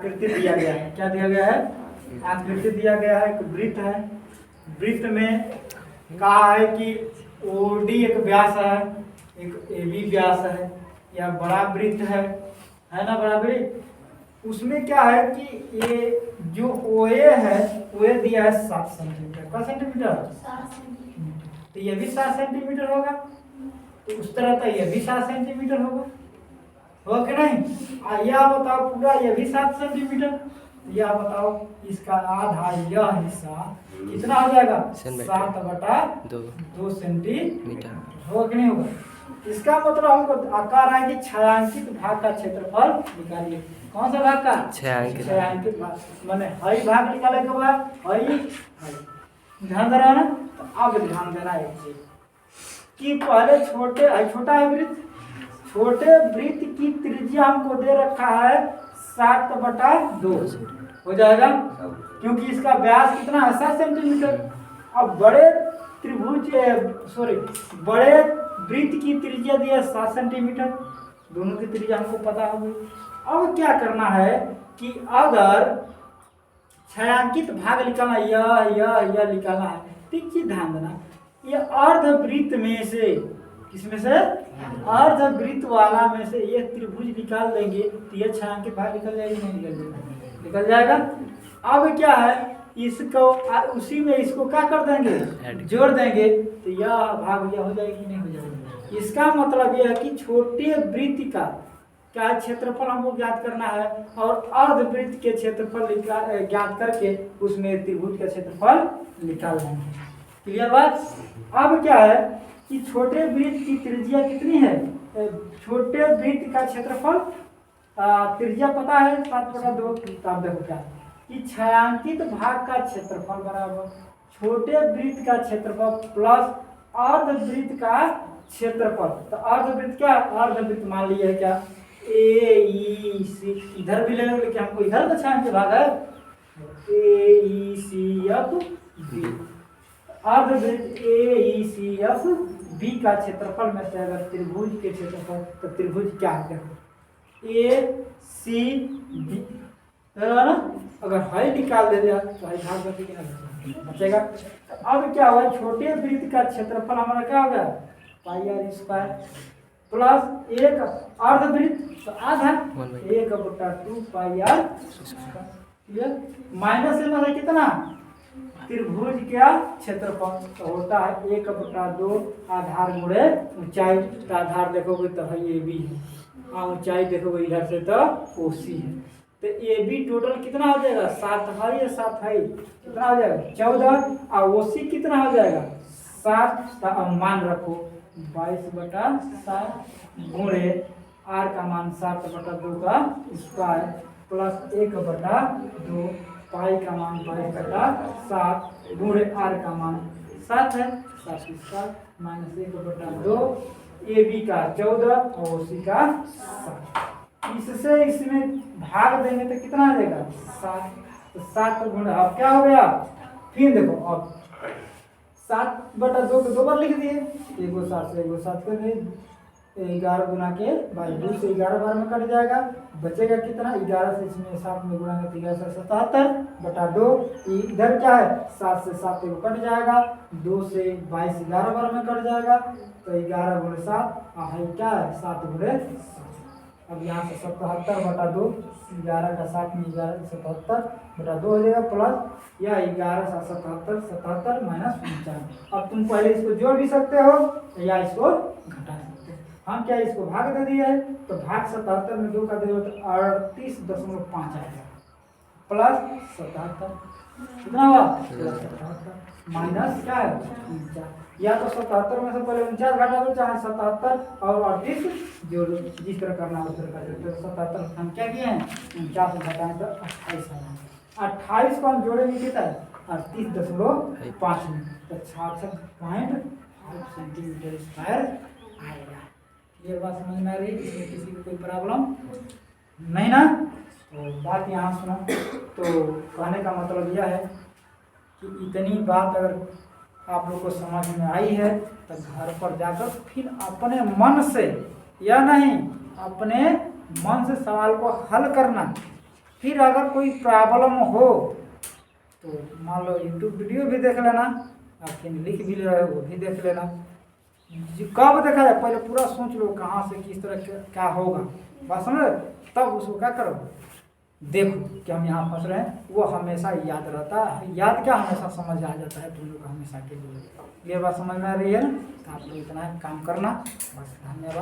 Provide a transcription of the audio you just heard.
आकृति दिया गया है। क्या दिया गया है? आकृति दिया गया है। एक वृत्त है, वृत्त में कहा है कि ओडी एक व्यास है, एक एबी व्यास है, या बड़ा वृत्त है ना, बड़ा वृत्त। उसमें क्या है कि ये जो ओए है, ओए दिया है 7 सेंटीमीटर का सेंटीमीटर, तो ये भी 7 सेंटीमीटर होगा, तो उस तरह का ये भी 7 सेंटीमीटर होगा कि नहीं? यह बताओ पूरा ये भी 7 सेंटीमीटर, यह बताओ इसका आधा यह हिस्सा कितना हो जाएगा? 7/2 सेंटीमीटर होगा कि नहीं होगा? इसका मतलब हमको आकार है कि छायांकित भाग का क्षेत्रफल निकालिए। कौन सा भाग का? छायांकित भाग, माने हई भाग निकाले के बाद हई ध्यान दे रहा है ना। तो अब ध्यान देना एक चीज कि पहले छोटा है वृत्त, छोटे वृत्त की त्रिज्या हमको दे रखा है 7/2 हो जाएगा, क्योंकि इसका व्यास कितना है? 7 सेंटीमीटर। अब बड़े बड़े वृत्त की त्रिज्या दी है 7 सेंटीमीटर, दोनों की त्रिज्या हमको पता होगी। अब क्या करना है कि अगर छायांकित भाग निकालना, यह निकालना है, ठीक चीज ध्यान देना। ये अर्धवृत्त में से, किसमें से? अर्धवृत्त वाला में से ये त्रिभुज निकाल देंगे तो ये छायांकित भाग निकल जाएगी, नहीं निकल जाएगा। अब क्या है, इसको उसी में इसको क्या कर देंगे? जोड़ देंगे, तो यह भाग यह हो जाएगी, नहीं हो जाएगी। इसका मतलब यह है कि छोटे वृत्त का क्या क्षेत्रफल हमको ज्ञात करना है, और अर्धवृत्त के क्षेत्रफल ज्ञात करके उसमें त्रिभुज का क्षेत्रफल निकाल देंगे। क्लियर बात? अब क्या है कि छोटे वृत्त की त्रिज्या कितनी है? छोटे वृत्त का क्षेत्रफल त्रिज्या पता है 7/2। तो आप देखो क्या कि छायांकित भाग का क्षेत्रफल बराबर छोटे वृत्त का क्षेत्रफल प्लस अर्धवृत्त का क्षेत्रफल। तो अर्धवृत्त क्या? अर्धवृत्त मान लिया है क्या? AEC, इधर भी ले लो, लेकिन हमको इधर तो छायांकित भाग है AECF अर्धवृत्त AECF का क्षेत्रफल में से अगर त्रिभुज के क्षेत्रफल, तो त्रिभुज क्या है? देखो ACB ना, अगर हई निकाल दे दिया तो हई भाग बचेगा। अब क्या हुआ? छोटे वृत्त का क्षेत्रफल हमारा क्या हो गया? πr² प्लस एक अर्धवृत्त, तो आधा 1/2 πr², माइनस लेना है कितना? त्रिभुज का क्षेत्रफल तो होता है 1/2 आधार गुणे ऊंचाई। तो आधार देखोगे तो है ये भी है, और ऊंचाई देखोगे इधर से तो OC है। तो ए बी टोटल कितना हो जाएगा? 7 है या 7 है, कितना हो जाएगा? 14, और OC कितना हो जाएगा? 7। तो मान रखो 22/7 गुणे r का मान 7/2 का स्क्वायर प्लस 1/2 पाई का मान 22/7 गुणे r का मान 7 है, 7 स्क्वायर माइनस 1/2 AB का 14 और OC का 7। इससे इसमें भाग देंगे तो कितना आ जाएगा? 7। तो 7 गुणे, अब क्या हो गया? फिर देखो, अब 7/2 को 2 बार लिख दिए, 1/7 से 1/7 कर दिए, 11 गुना के 2 से 11 बार में कट जाएगा, बचेगा कितना? 11 से इसमें 7 में गुणा करके 11 से 77/2। इधर क्या है? 7 से 7 को कट जाएगा, 2 से 22 11 बार में कट जाएगा, तो 11 गुणे 7, क्या है? 7 गुणे 7। अब यहाँ से 77/2, 11 का 7 में 11 77/2 हो जाएगा, प्लस यह 11 से 77 माइनस 49। अब तुम पहले इसको जोड़ भी सकते हो या इसको घटा सकते हो। हम क्या इसको भाग दे दिए है, तो भाग 77 में 2 का दे तो 38.5 आएगा, प्लस 77 कितना हुआ? 77 माइनस क्या है? 49। या तो 77 में से पहले 49 घटा दो, चाहे 77 और 38 जोड़ो, जिस तरह करना है उस तरह कर दो। 77 हम क्या किए हैं? 49 घटाएं तो 28 आया। 28 को हम जोड़ेंगे कितना है? 38.5 में, तो 66.5 सेंटीमीटर स्क्वायर आएगा। ये बात समझ में आ रही है? इसमें किसी को कोई प्रॉब्लम नहीं ना? तो बात यहाँ सुनो। तो कहने का मतलब यह है कि इतनी बात अगर आप लोग को समझ में आई है तो घर पर जाकर फिर अपने मन से, या नहीं अपने मन से सवाल को हल करना। फिर अगर कोई प्रॉब्लम हो तो मान लो यूट्यूब वीडियो भी देख लेना, आप फिर लिख भी रहे हो वो भी देख लेना। कब देखा जाए पहले पूरा सोच लो कहाँ से किस तरह क्या होगा, बात समझ, तब उसको क्या करो, देखो कि हम यहाँ फंस रहे हैं, वो हमेशा याद रहता है। याद क्या, हमेशा समझ आ जाता है तुम लोग हमेशा के लिए। ये बात समझ में आ रही है ना, तो आप लोग इतना काम करना बस। धन्यवाद।